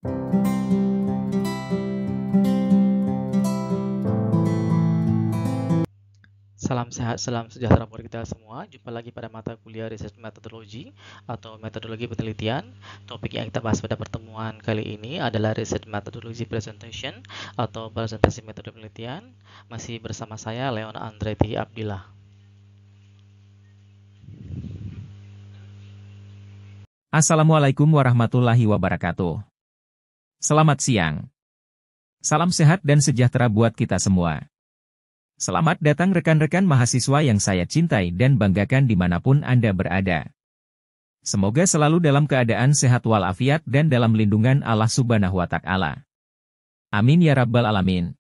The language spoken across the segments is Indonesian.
Salam sehat, salam sejahtera buat kita semua. Jumpa lagi pada mata kuliah Research Methodology atau metodologi penelitian. Topik yang kita bahas pada pertemuan kali ini adalah Research Methodology Presentation atau presentasi metode penelitian. Masih bersama saya Leon Andreti Abdillah. Assalamualaikum warahmatullahi wabarakatuh. Selamat siang. Salam sehat dan sejahtera buat kita semua. Selamat datang rekan-rekan mahasiswa yang saya cintai dan banggakan dimanapun Anda berada. Semoga selalu dalam keadaan sehat walafiat dan dalam lindungan Allah Subhanahu wa Ta'ala. Amin ya Rabbal Alamin.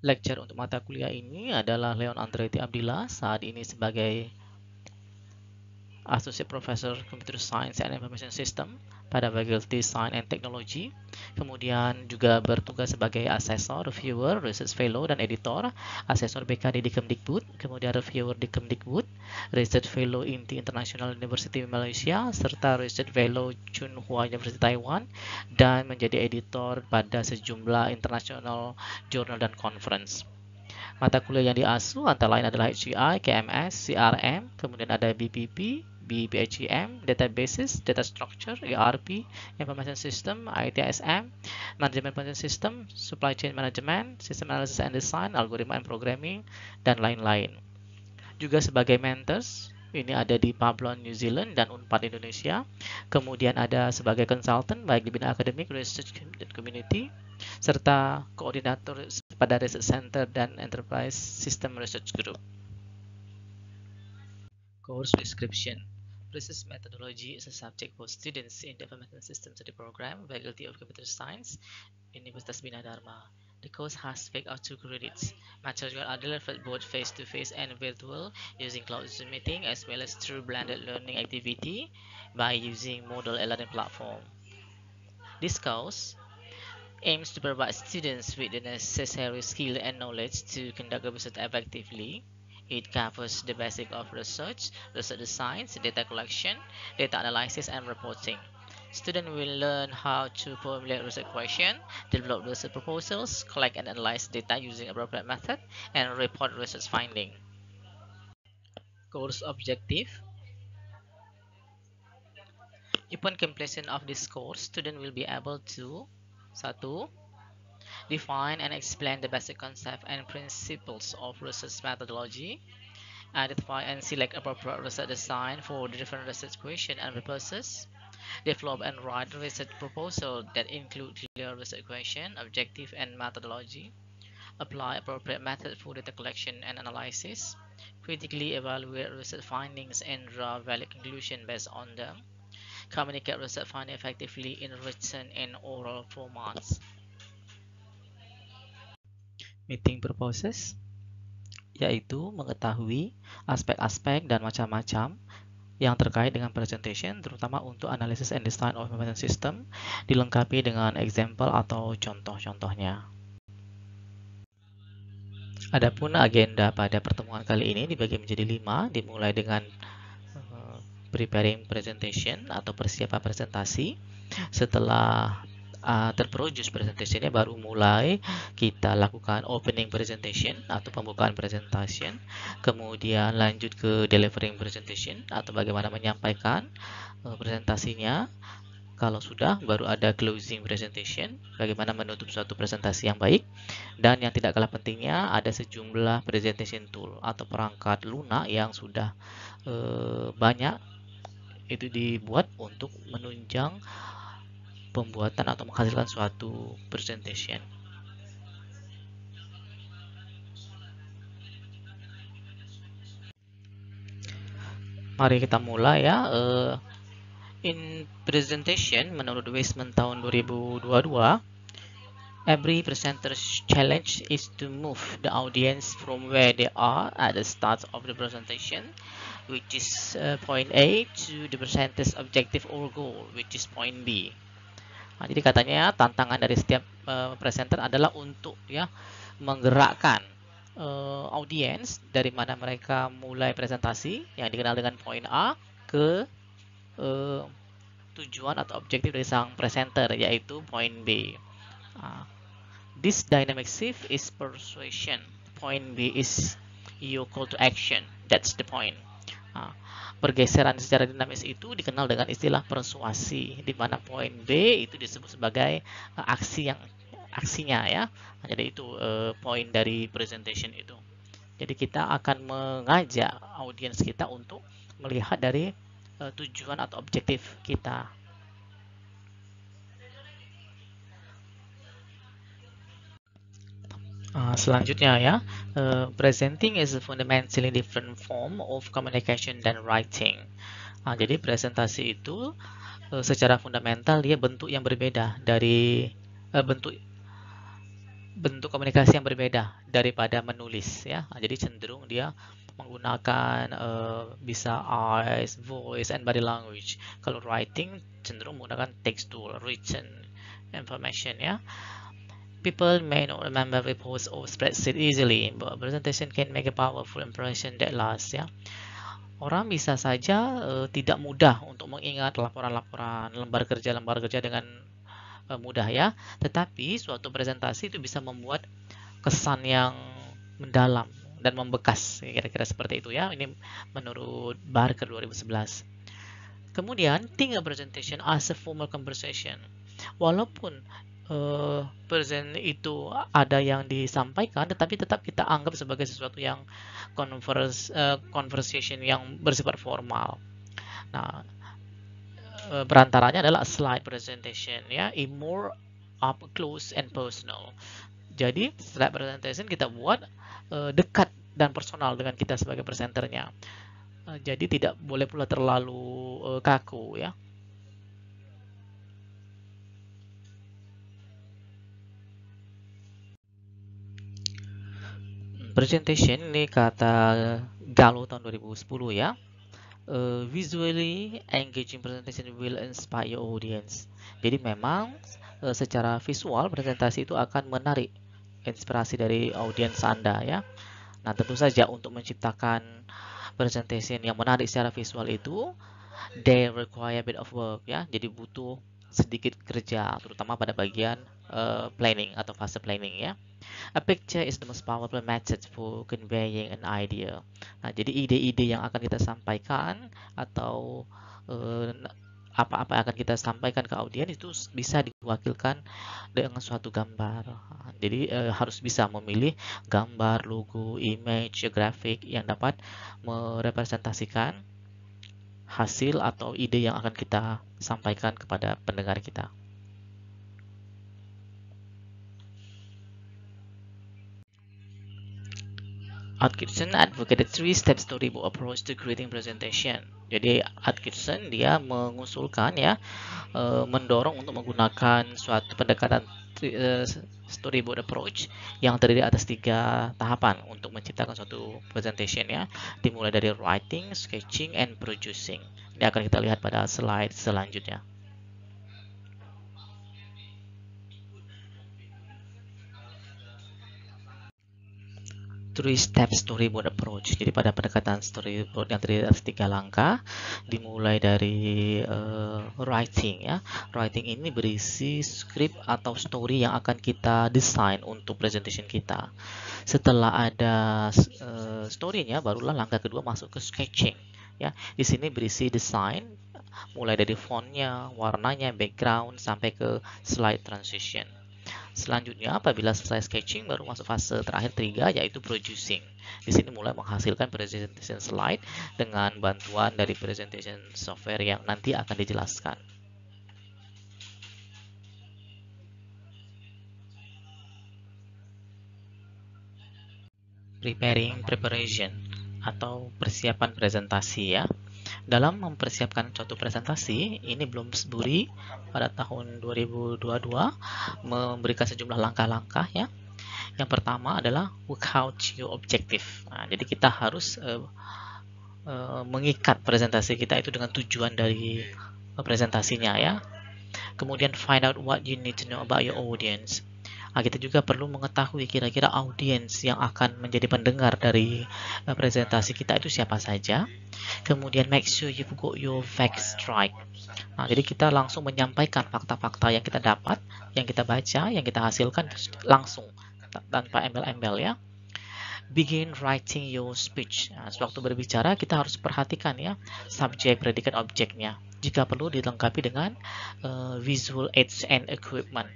Lecture untuk mata kuliah ini adalah Leon Andreti Abdillah, saat ini sebagai Associate Professor Computer Science and Information System pada Faculty Science and Technology. Kemudian juga bertugas sebagai asesor, reviewer, research fellow, dan editor. Asesor BKD di Kemdikbud, kemudian reviewer di Kemdikbud, research fellow INTI International University Malaysia, serta research fellow Tsinghua University Taiwan, dan menjadi editor pada sejumlah international journal dan conference. Mata kuliah yang diasuh antara lain adalah HCI, KMS, CRM, kemudian ada BPP, BPHEM, Databases, Data Structure, ERP, Information System, ITSM, Management Planning System, Supply Chain Management, System Analysis and Design, Algorithm and Programming, dan lain-lain. Juga sebagai mentors, ini ada di Pablon, New Zealand, dan Unpad Indonesia. Kemudian ada sebagai consultant, baik di bidang akademik, research, dan community, serta koordinator pada Research Center dan Enterprise System Research Group. Course description. Research methodology is a subject for students in the Information System Study Program, Faculty of Computer Science, Universitas Bina Dharma. The course has 2 credits. Materials are delivered both face-to-face and virtual using cloud Zoom meeting as well as through blended learning activity by using Moodle e-learning platform. This course aims to provide students with the necessary skill and knowledge to conduct research effectively. It covers the basics of research design, data collection, data analysis, and reporting. Students will learn how to formulate research questions, develop research proposals, collect and analyze data using appropriate method, and report research findings. Course objective. Upon completion of this course, students will be able to 1. Define and explain the basic concepts and principles of research methodology. Identify and select appropriate research design for the different research questions and purposes. Develop and write research proposals that include clear research question, objective, and methodology. Apply appropriate methods for data collection and analysis. Critically evaluate research findings and draw valid conclusions based on them. Communicate research findings effectively in written and oral formats. Meeting purposes yaitu mengetahui aspek-aspek dan macam-macam yang terkait dengan presentation, terutama untuk analysis and design of information system, dilengkapi dengan example atau contoh-contohnya. Adapun agenda pada pertemuan kali ini dibagi menjadi 5, dimulai dengan preparing presentation atau persiapan presentasi. Setelah terproduce presentationnya, baru mulai kita lakukan opening presentation atau pembukaan presentation, kemudian lanjut ke delivering presentation atau bagaimana menyampaikan presentasinya. Kalau sudah, baru ada closing presentation, bagaimana menutup suatu presentasi yang baik. Dan yang tidak kalah pentingnya, ada sejumlah presentation tool atau perangkat lunak yang sudah banyak itu dibuat untuk menunjang pembuatan atau menghasilkan suatu presentation. Mari kita mulai ya. In presentation, menurut Weisman tahun 2022, every presenter's challenge is to move the audience from where they are at the start of the presentation, which is point A, to the presenter's objective or goal, which is point B. Nah, jadi katanya tantangan dari setiap presenter adalah untuk ya menggerakkan audiens dari mana mereka mulai presentasi yang dikenal dengan poin A ke uh, tujuan atau objektif dari sang presenter yaitu poin B. This dynamic shift is persuasion. Point B is your call to action. That's the point. Pergeseran secara dinamis itu dikenal dengan istilah persuasi, di mana poin B itu disebut sebagai aksinya ya. Jadi itu poin dari presentation itu. Jadi kita akan mengajak audiens kita untuk melihat dari tujuan atau objektif kita. Selanjutnya ya, presenting is a fundamentally different form of communication than writing. Jadi presentasi itu secara fundamental dia bentuk yang berbeda dari bentuk komunikasi yang berbeda daripada menulis ya. Jadi cenderung dia menggunakan bisa eyes, voice, and body language. Kalau writing cenderung menggunakan textual, written information ya. People may not remember reports or spreadsheet easily, but presentation can make a powerful impression that lasts. Ya, orang bisa saja tidak mudah untuk mengingat laporan-laporan lembar kerja dengan mudah ya. Tetapi suatu presentasi itu bisa membuat kesan yang mendalam dan membekas, kira-kira seperti itu ya. Ini menurut Barker 2011. Kemudian, think a presentation as a formal conversation. Walaupun present itu ada yang disampaikan, tetapi tetap kita anggap sebagai sesuatu yang conversation yang bersifat formal. Nah, perantaranya adalah slide presentation ya, more up close and personal. Jadi slide presentation kita buat dekat dan personal dengan kita sebagai presenternya. Jadi tidak boleh pula terlalu kaku ya. Presentation ini kata Gallo tahun 2010 ya. Visually engaging presentation will inspire your audience. Jadi memang secara visual presentasi itu akan menarik inspirasi dari audiens Anda ya. Nah, tentu saja untuk menciptakan presentation yang menarik secara visual itu they require a bit of work ya. Jadi butuh sedikit kerja terutama pada bagian planning atau fase planning ya. A picture is the most powerful method for conveying an idea. Nah, jadi ide-ide yang akan kita sampaikan atau apa-apa yang akan kita sampaikan ke audiens itu bisa diwakilkan dengan suatu gambar. Jadi harus bisa memilih gambar, logo, image, grafik yang dapat merepresentasikan hasil atau ide yang akan kita sampaikan kepada pendengar kita. Atkinson advocated three-step storyboard approach to creating presentation. Jadi Atkinson dia mengusulkan ya, mendorong untuk menggunakan suatu pendekatan storyboard approach yang terdiri atas 3 tahapan untuk menciptakan suatu presentation ya, dimulai dari writing, sketching, and producing. Ini akan kita lihat pada slide selanjutnya. Three-step storyboard approach. Jadi pada pendekatan storyboard yang terdiri atas 3 langkah, dimulai dari writing ya. Writing ini berisi script atau story yang akan kita desain untuk presentation kita. Setelah ada story-nya, barulah langkah kedua masuk ke sketching ya. Di sini berisi desain mulai dari fontnya, warnanya, background sampai ke slide transition. Selanjutnya, apabila selesai sketching, baru masuk fase terakhir 3, yaitu producing. Di sini mulai menghasilkan presentation slide dengan bantuan dari presentation software yang nanti akan dijelaskan. Preparation atau persiapan presentasi ya. Dalam mempersiapkan suatu presentasi, ini Bloomsbury pada tahun 2022 memberikan sejumlah langkah-langkah ya. Yang pertama adalah work out your objective. Nah, jadi kita harus mengikat presentasi kita itu dengan tujuan dari presentasinya ya. Kemudian find out what you need to know about your audience. Nah, kita juga perlu mengetahui kira-kira audiens yang akan menjadi pendengar dari presentasi kita itu siapa saja. Kemudian make sure you've got your facts right. Nah, jadi kita langsung menyampaikan fakta-fakta yang kita dapat, yang kita baca, yang kita hasilkan langsung tanpa embel-embel ya. Begin writing your speech. Nah, sewaktu berbicara kita harus perhatikan ya subjek, predikat, objeknya. Jika perlu dilengkapi dengan visual aids and equipment.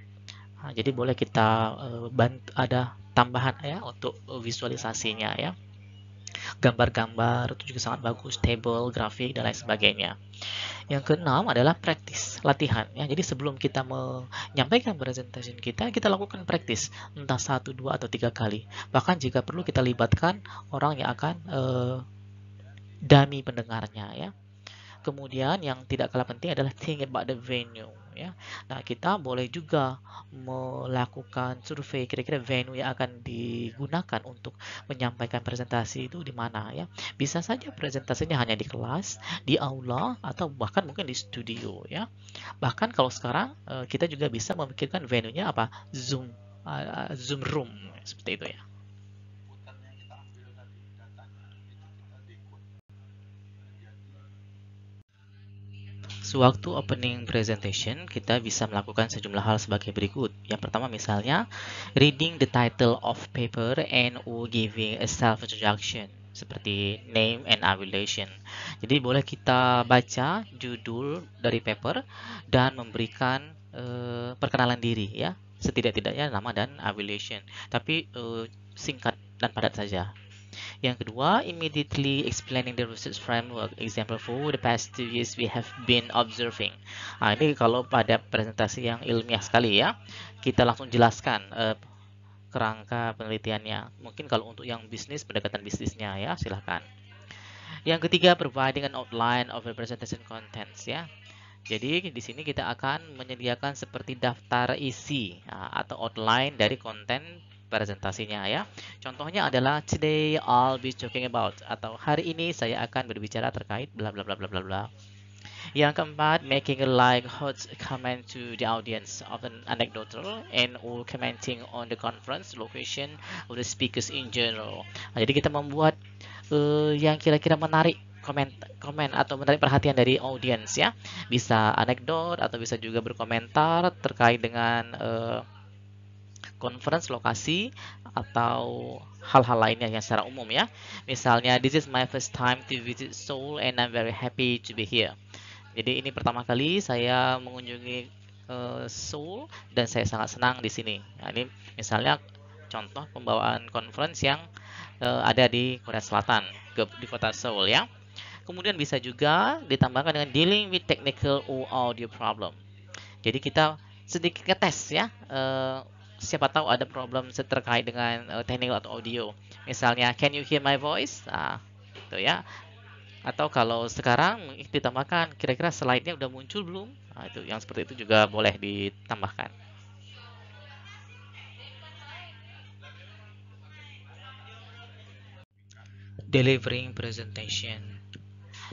Nah, jadi boleh kita ada tambahan ya untuk visualisasinya ya. Gambar-gambar itu juga sangat bagus, table, grafik dan lain sebagainya. Yang keenam adalah praktis, latihan ya. Jadi sebelum kita menyampaikan presentation kita lakukan praktis entah 1, 2 atau 3 kali. Bahkan jika perlu kita libatkan orang yang akan dummy pendengarnya ya. Kemudian yang tidak kalah penting adalah think about the venue ya. Nah, kita boleh juga melakukan survei kira-kira venue yang akan digunakan untuk menyampaikan presentasi itu di mana ya. Bisa saja presentasinya hanya di kelas, di aula atau bahkan mungkin di studio ya. Bahkan kalau sekarang kita juga bisa memikirkan venue-nya apa? Zoom room seperti itu ya. Sewaktu opening presentation, kita bisa melakukan sejumlah hal sebagai berikut. Yang pertama misalnya, reading the title of paper and or giving a self-introduction, seperti name and affiliation. Jadi boleh kita baca judul dari paper dan memberikan perkenalan diri ya. Setidak-tidaknya nama dan affiliation. Tapi singkat dan padat saja. Yang kedua, immediately explaining the research framework. Example, for the past 2 years we have been observing. Nah, ini kalau pada presentasi yang ilmiah sekali ya, kita langsung jelaskan kerangka penelitiannya. Mungkin kalau untuk yang bisnis, pendekatan bisnisnya ya, silahkan. Yang ketiga, providing an outline of the presentation contents ya. Jadi di sini kita akan menyediakan seperti daftar isi atau outline dari konten presentasinya ya. Contohnya adalah today I'll be talking about atau hari ini saya akan berbicara terkait bla bla bla bla bla bla. Yang keempat, making a like hot comment to the audience of an anecdotal and or commenting on the conference location of the speakers in general. Nah, jadi kita membuat yang kira-kira menarik komen atau menarik perhatian dari audiens ya. Bisa anekdot atau bisa juga berkomentar terkait dengan conference lokasi atau hal-hal lainnya yang secara umum ya. Misalnya, this is my first time to visit Seoul and I'm very happy to be here. Jadi ini pertama kali saya mengunjungi Seoul dan saya sangat senang di sini. Nah, ini misalnya contoh pembawaan conference yang ada di Korea Selatan, di kota Seoul ya. Kemudian bisa juga ditambahkan dengan dealing with technical or audio problem. Jadi kita sedikit ngetes ya, siapa tahu ada problem terkait dengan technical atau audio. Misalnya, can you hear my voice? Nah, itu ya. Atau kalau sekarang ditambahkan, kira-kira slide-nya udah muncul belum? Nah, itu yang seperti itu juga boleh ditambahkan. Delivering presentation.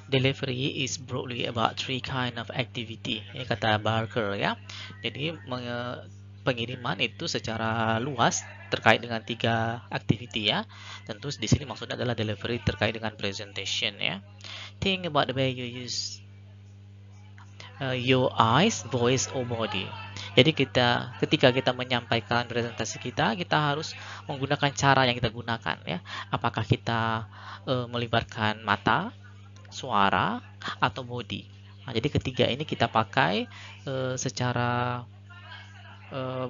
Delivery is broadly about 3 kind of activity, ya kata Barker ya. Jadi pengiriman itu secara luas terkait dengan 3 activity ya. Tentu di sini maksudnya adalah delivery terkait dengan presentation ya. Think about the way you use your eyes, voice, or body. Jadi ketika kita menyampaikan presentasi kita harus menggunakan cara yang kita gunakan ya. Apakah kita melibatkan mata, suara, atau body. Nah, jadi ketiga ini kita pakai secara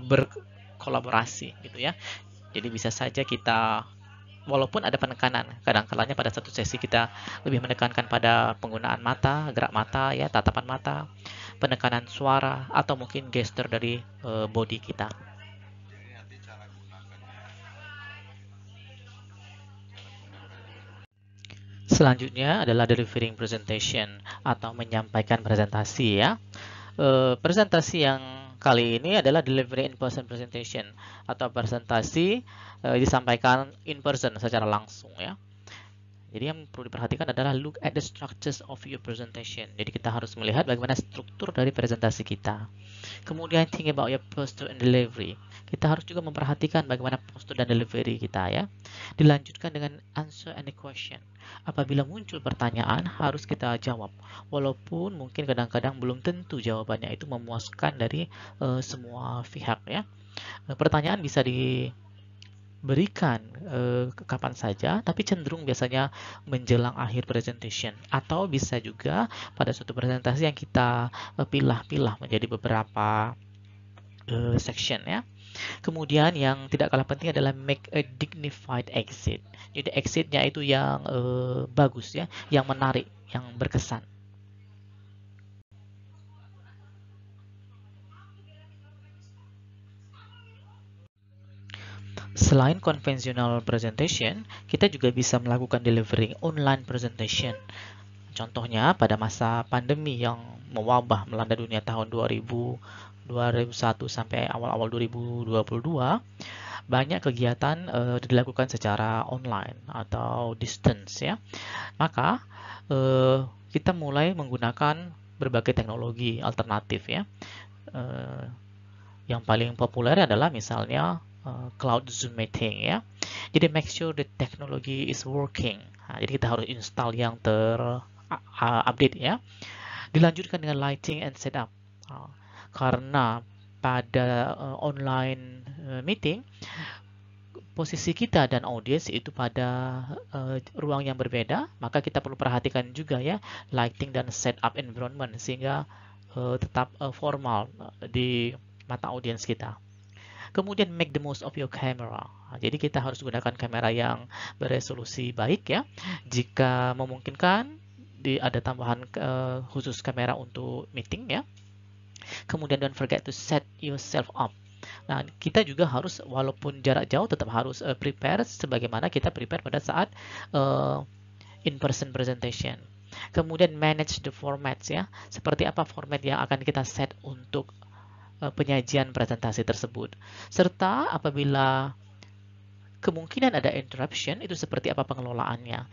berkolaborasi gitu ya. Jadi bisa saja kita, walaupun ada penekanan, kadang-kadangnya pada satu sesi kita lebih menekankan pada penggunaan mata, gerak mata ya, tatapan mata, penekanan suara, atau mungkin gesture dari body kita. Selanjutnya adalah delivering presentation atau menyampaikan presentasi ya. Presentasi yang kali ini adalah delivery in person presentation atau presentasi disampaikan in person secara langsung ya. Jadi yang perlu diperhatikan adalah look at the structures of your presentation. Jadi kita harus melihat bagaimana struktur dari presentasi kita. Kemudian think about your posture and delivery. Kita harus juga memperhatikan bagaimana postur dan delivery kita ya. Dilanjutkan dengan answer any question. Apabila muncul pertanyaan, harus kita jawab. Walaupun mungkin kadang-kadang belum tentu jawabannya itu memuaskan dari semua pihak ya. Pertanyaan bisa diberikan kapan saja, tapi cenderung biasanya menjelang akhir presentation, atau bisa juga pada suatu presentasi yang kita pilah-pilah menjadi beberapa section ya. Kemudian yang tidak kalah penting adalah make a dignified exit. Jadi exitnya itu yang bagus ya, yang menarik, yang berkesan. Selain konvensional presentation, kita juga bisa melakukan delivering online presentation. Contohnya pada masa pandemi yang mewabah melanda dunia tahun 2001 sampai awal-awal 2022, banyak kegiatan dilakukan secara online atau distance ya. Maka kita mulai menggunakan berbagai teknologi alternatif ya. Yang paling populer adalah misalnya cloud Zoom meeting ya. Jadi make sure the technology is working. Nah, jadi kita harus install yang update ya. Dilanjutkan dengan lighting and setup. Karena pada online meeting posisi kita dan audiens itu pada ruang yang berbeda, maka kita perlu perhatikan juga ya lighting dan setup environment sehingga tetap formal di mata audiens kita. Kemudian make the most of your camera. Jadi kita harus gunakan kamera yang beresolusi baik ya. Jika memungkinkan ada tambahan khusus kamera untuk meeting ya. Kemudian don't forget to set yourself up. Nah, kita juga harus walaupun jarak jauh tetap harus prepare sebagaimana kita prepare pada saat in-person presentation. Kemudian manage the formats ya. Seperti apa format yang akan kita set untuk penyajian presentasi tersebut. Serta apabila kemungkinan ada interruption, itu seperti apa pengelolaannya.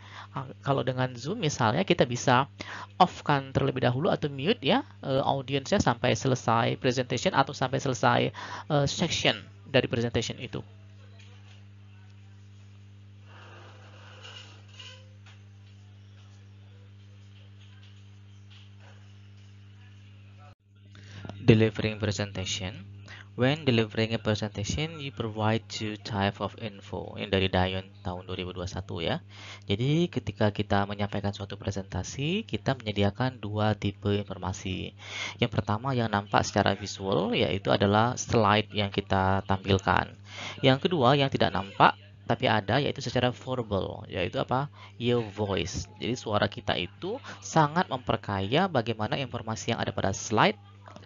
Kalau dengan Zoom misalnya kita bisa off-kan terlebih dahulu atau mute ya audiensnya sampai selesai presentation atau sampai selesai section dari presentation itu. Delivering presentation. When delivering a presentation, you provide two type of info. Ini dari Dayon tahun 2021 ya. Jadi ketika kita menyampaikan suatu presentasi, kita menyediakan dua tipe informasi. Yang pertama yang nampak secara visual, yaitu adalah slide yang kita tampilkan. Yang kedua yang tidak nampak, tapi ada, yaitu secara verbal, yaitu apa? Your voice. Jadi suara kita itu sangat memperkaya bagaimana informasi yang ada pada slide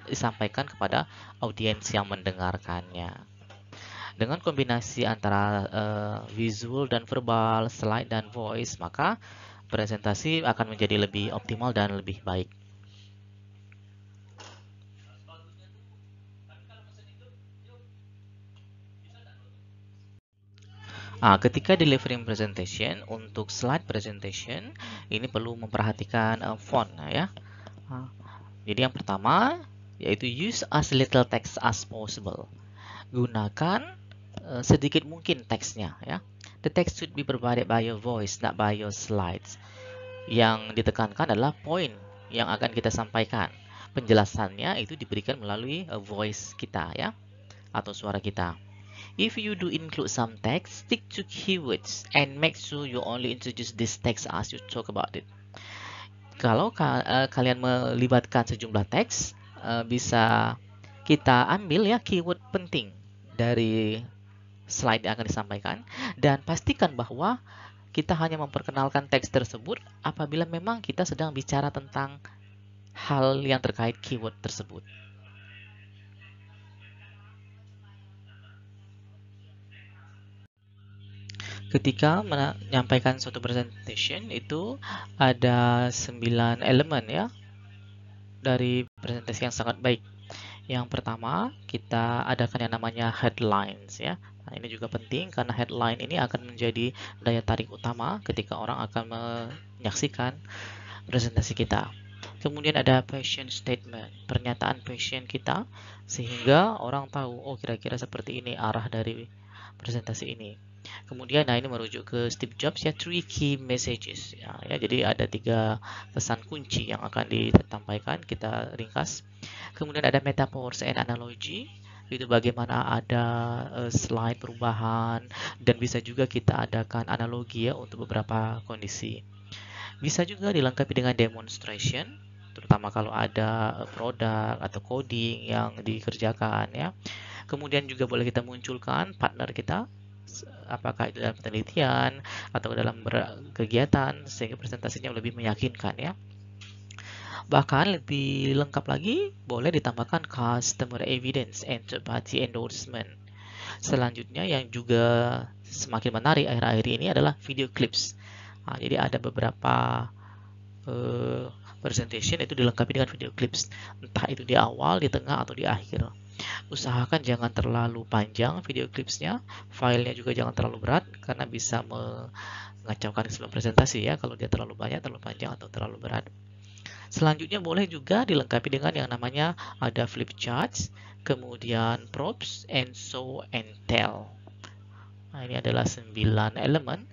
disampaikan kepada audiens yang mendengarkannya. Dengan kombinasi antara visual dan verbal, slide dan voice, maka presentasi akan menjadi lebih optimal dan lebih baik. Ketika delivering presentation, untuk slide presentation, ini perlu memperhatikan font ya. Jadi yang pertama, yaitu use as little text as possible. Gunakan sedikit mungkin teksnya ya. The text should be provided by your voice, not by your slides. Yang ditekankan adalah poin yang akan kita sampaikan. Penjelasannya itu diberikan melalui voice kita ya, atau suara kita. If you do include some text, stick to keywords and make sure you only introduce this text as you talk about it. Kalau kalian melibatkan sejumlah teks, bisa kita ambil ya keyword penting dari slide yang akan disampaikan, dan pastikan bahwa kita hanya memperkenalkan teks tersebut apabila memang kita sedang bicara tentang hal yang terkait keyword tersebut. Ketika menyampaikan suatu presentation itu ada 9 elemen ya dari presentasi yang sangat baik. Yang pertama, kita adakan yang namanya headlines ya. Nah, ini juga penting karena headline ini akan menjadi daya tarik utama ketika orang akan menyaksikan presentasi kita. Kemudian ada passion statement, pernyataan passion kita sehingga orang tahu, oh kira-kira seperti ini arah dari presentasi ini. Kemudian, nah ini merujuk ke Steve Jobs ya, three key messages. Ya, jadi ada 3 pesan kunci yang akan disampaikan, kita ringkas. Kemudian ada metaphors and analogy, itu bagaimana ada slide perubahan dan bisa juga kita adakan analogi ya untuk beberapa kondisi. Bisa juga dilengkapi dengan demonstration, terutama kalau ada produk atau coding yang dikerjakan ya. Kemudian juga boleh kita munculkan partner kita, apakah itu dalam penelitian atau dalam kegiatan sehingga presentasinya lebih meyakinkan ya. Bahkan lebih lengkap lagi, boleh ditambahkan customer evidence and third party endorsement. Selanjutnya yang juga semakin menarik akhir-akhir ini adalah video clips. Nah, jadi ada beberapa presentation itu dilengkapi dengan video clips, entah itu di awal, di tengah, atau di akhir. Usahakan jangan terlalu panjang video clipsnya, filenya juga jangan terlalu berat karena bisa mengacaukan keseluruhan presentasi ya kalau dia terlalu banyak, terlalu panjang, atau terlalu berat. Selanjutnya boleh juga dilengkapi dengan yang namanya ada flip charts, kemudian props, and show and tell. Nah, ini adalah 9 elemen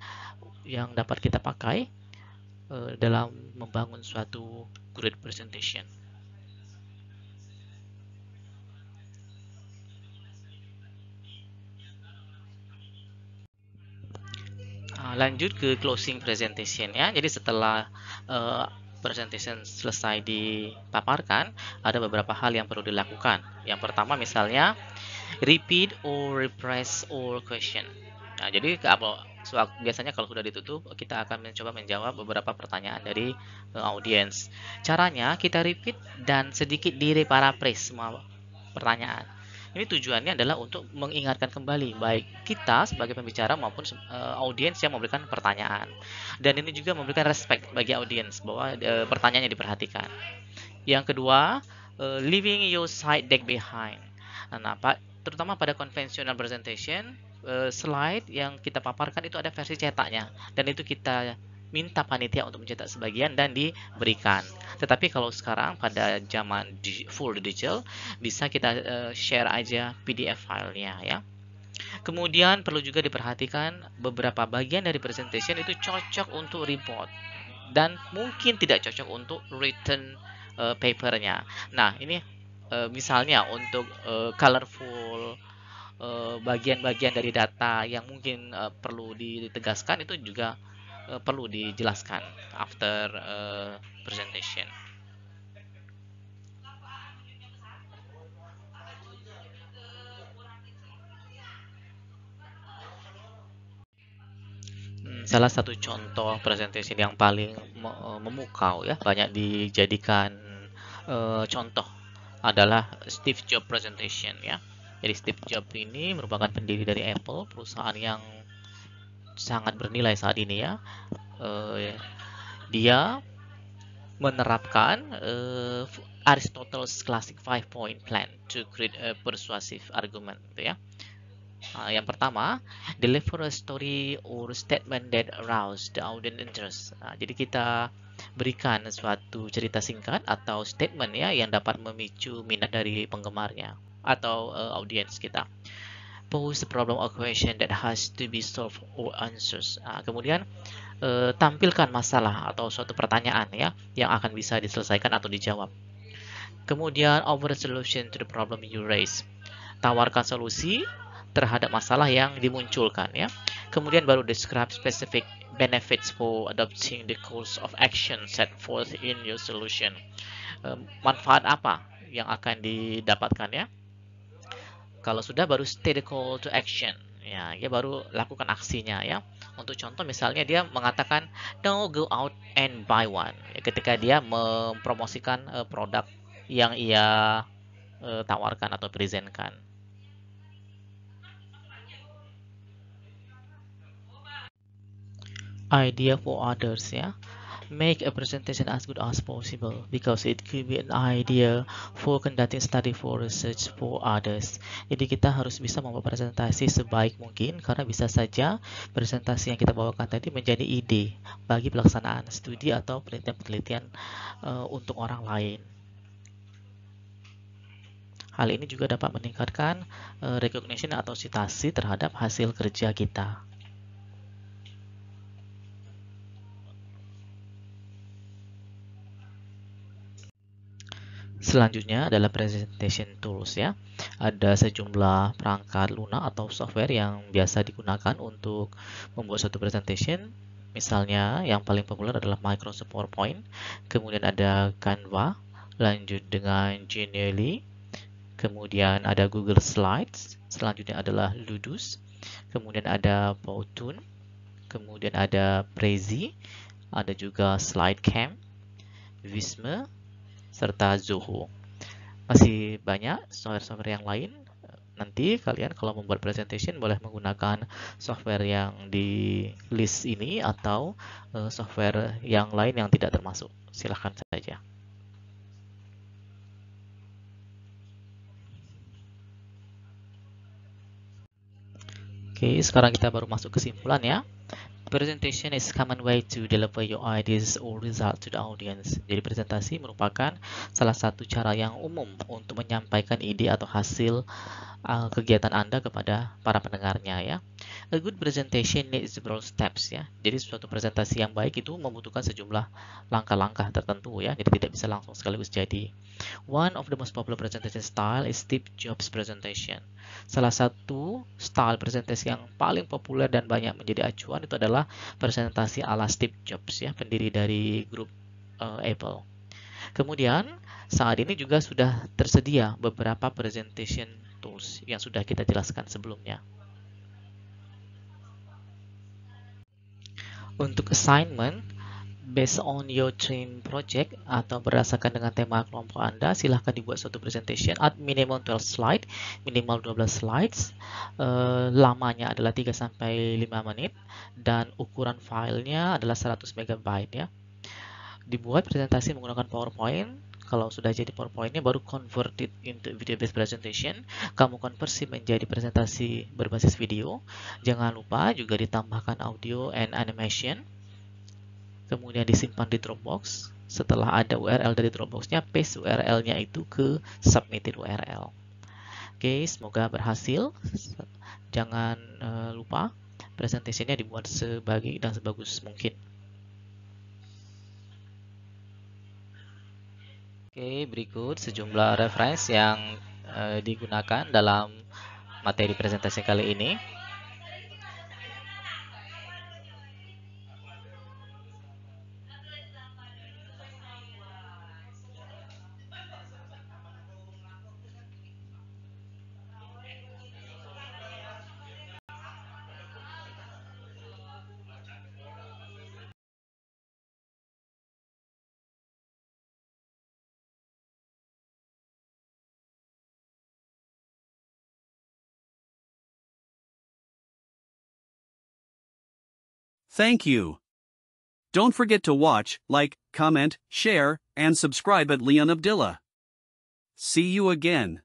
yang dapat kita pakai dalam membangun suatu great presentation. Lanjut ke closing presentation ya. Jadi setelah presentation selesai dipaparkan, ada beberapa hal yang perlu dilakukan. Yang pertama misalnya repeat or rephrase or question. Nah, jadi biasanya kalau sudah ditutup, kita akan mencoba menjawab beberapa pertanyaan dari audiens. Caranya kita repeat dan sedikit direparaphrase semua pertanyaan. Ini tujuannya adalah untuk mengingatkan kembali baik kita sebagai pembicara maupun audiens yang memberikan pertanyaan. Dan ini juga memberikan respect bagi audiens bahwa pertanyaannya diperhatikan. Yang kedua, leaving your slide deck behind. Nah, terutama pada conventional presentation, slide yang kita paparkan itu ada versi cetaknya, dan itu kita minta panitia untuk mencetak sebagian dan diberikan. Tetapi kalau sekarang pada zaman full digital, bisa kita share aja PDF filenya ya. Kemudian perlu juga diperhatikan beberapa bagian dari presentation itu cocok untuk report dan mungkin tidak cocok untuk written papernya. Nah, ini misalnya untuk colorful bagian-bagian dari data yang mungkin perlu ditegaskan itu juga perlu dijelaskan after presentation. Salah satu contoh presentation yang paling memukau ya, banyak dijadikan contoh adalah Steve Jobs presentation ya. Jadi Steve Jobs ini merupakan pendiri dari Apple, perusahaan yang sangat bernilai saat ini ya. Dia menerapkan Aristotle's classic 5-point plan to create a persuasive argument gitu ya. Yang pertama, deliver a story or statement that arouse the audience interest. Jadi kita berikan suatu cerita singkat atau statement ya yang dapat memicu minat dari penggemarnya atau audiens kita. Pose the problem or question that has to be solved or answers. Kemudian tampilkan masalah atau suatu pertanyaan ya yang akan bisa diselesaikan atau dijawab. Kemudian offer a solution to the problem you raise. Tawarkan solusi terhadap masalah yang dimunculkan ya. Kemudian baru describe specific benefits for adopting the course of action set forth in your solution. Manfaat apa yang akan didapatkan ya? Kalau sudah baru state the call to action. Ya, dia baru lakukan aksinya ya. Untuk contoh misalnya dia mengatakan no go out and buy one. Ketika dia mempromosikan produk yang ia tawarkan atau presentkan. Idea for others ya. Make a presentation as good as possible because it could be an idea for conducting study for research for others. Jadi kita harus bisa membuat presentasi sebaik mungkin karena bisa saja presentasi yang kita bawakan tadi menjadi ide bagi pelaksanaan studi atau penelitian-penelitian untuk orang lain. Hal ini juga dapat meningkatkan recognition atau citasi terhadap hasil kerja kita. Selanjutnya adalah presentation tools ya. Ada sejumlah perangkat lunak atau software yang biasa digunakan untuk membuat suatu presentation. Misalnya yang paling populer adalah Microsoft PowerPoint, kemudian ada Canva, lanjut dengan Genially, kemudian ada Google Slides, selanjutnya adalah Ludus, kemudian ada Powtoon, kemudian ada Prezi, ada juga SlideCamp, Visme, serta Zoho. Masih banyak software-software yang lain. Nanti kalian kalau membuat presentation boleh menggunakan software yang di list ini atau software yang lain yang tidak termasuk. Silahkan saja. Oke, sekarang kita baru masuk kesimpulan ya. Presentation is a common way to deliver your ideas or results to the audience. Jadi presentasi merupakan salah satu cara yang umum untuk menyampaikan ide atau hasil kegiatan Anda kepada para pendengarnya ya. A good presentation needs several steps ya. Jadi suatu presentasi yang baik itu membutuhkan sejumlah langkah-langkah tertentu ya. Jadi tidak bisa langsung sekaligus jadi. One of the most popular presentation style is Steve Jobs presentation. Salah satu style presentasi yang paling populer dan banyak menjadi acuan itu adalah presentasi ala Steve Jobs ya, pendiri dari grup Apple. Kemudian saat ini juga sudah tersedia beberapa presentation tools yang sudah kita jelaskan sebelumnya. Untuk assignment, based on your team project atau berdasarkan dengan tema kelompok Anda, silahkan dibuat suatu presentation at minimum 12 slide, minimal 12 slides. Lamanya adalah 3-5 menit dan ukuran filenya adalah 100 MB ya. Dibuat presentasi menggunakan PowerPoint. Kalau sudah jadi PowerPoint-nya baru convert it into video-based presentation. Kamu konversi menjadi presentasi berbasis video. Jangan lupa juga ditambahkan audio and animation. Kemudian disimpan di Dropbox. Setelah ada URL dari Dropbox-nya, paste URL-nya itu ke submitted URL. Oke, semoga berhasil. Jangan lupa presentasinya dibuat sebaik dan sebagus mungkin. Oke, berikut sejumlah referensi yang digunakan dalam materi presentasi kali ini. Thank you. Don't forget to watch, like, comment, share, and subscribe at Leon Abdillah. See you again.